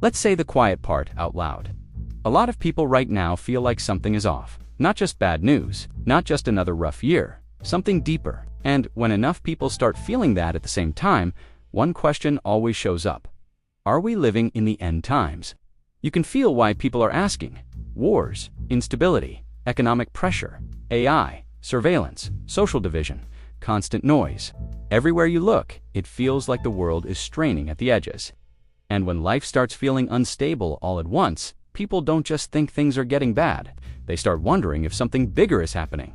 Let's say the quiet part out loud. A lot of people right now feel like something is off. Not just bad news, not just another rough year, something deeper. And when enough people start feeling that at the same time, one question always shows up. Are we living in the end times? You can feel why people are asking. Wars, instability, economic pressure, AI, surveillance, social division, constant noise. Everywhere you look, it feels like the world is straining at the edges. And when life starts feeling unstable all at once, people don't just think things are getting bad. They start wondering if something bigger is happening.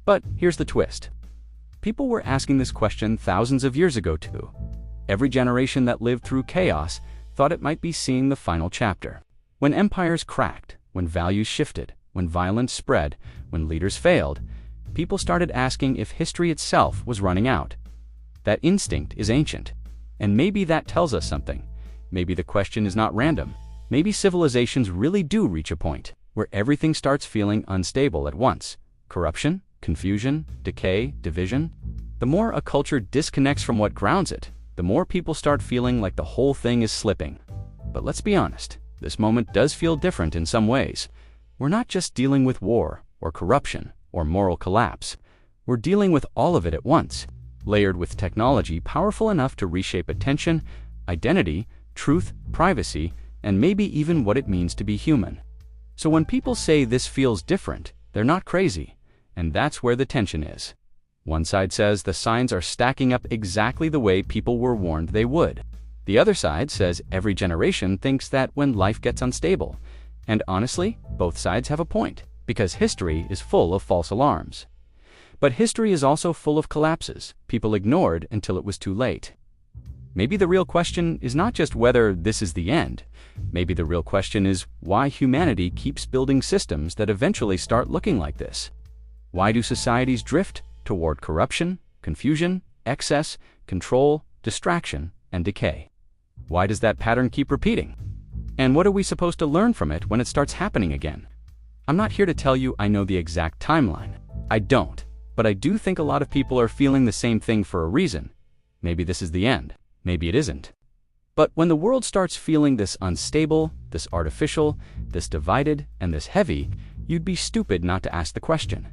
But here's the twist. People were asking this question thousands of years ago too. Every generation that lived through chaos thought it might be seeing the final chapter. When empires cracked, when values shifted, when violence spread, when leaders failed, people started asking if history itself was running out. That instinct is ancient. And maybe that tells us something. Maybe the question is not random. Maybe civilizations really do reach a point where everything starts feeling unstable at once. Corruption, confusion, decay, division. The more a culture disconnects from what grounds it, the more people start feeling like the whole thing is slipping. But let's be honest, this moment does feel different in some ways. We're not just dealing with war, or corruption, or moral collapse. We're dealing with all of it at once, layered with technology powerful enough to reshape attention, identity, truth, privacy, and maybe even what it means to be human. So when people say this feels different, they're not crazy. And that's where the tension is. One side says the signs are stacking up exactly the way people were warned they would. The other side says every generation thinks that when life gets unstable. And honestly, both sides have a point, because history is full of false alarms. But history is also full of collapses people ignored until it was too late. Maybe the real question is not just whether this is the end. Maybe the real question is why humanity keeps building systems that eventually start looking like this. Why do societies drift toward corruption, confusion, excess, control, distraction, and decay? Why does that pattern keep repeating? And what are we supposed to learn from it when it starts happening again? I'm not here to tell you I know the exact timeline. I don't. But I do think a lot of people are feeling the same thing for a reason. Maybe this is the end. Maybe it isn't. But when the world starts feeling this unstable, this artificial, this divided, and this heavy, you'd be stupid not to ask the question.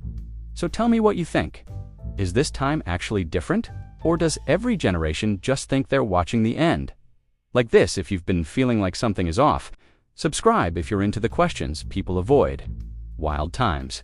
So tell me what you think. Is this time actually different? Or does every generation just think they're watching the end? Like this if you've been feeling like something is off. Subscribe if you're into the questions people avoid. Wild times.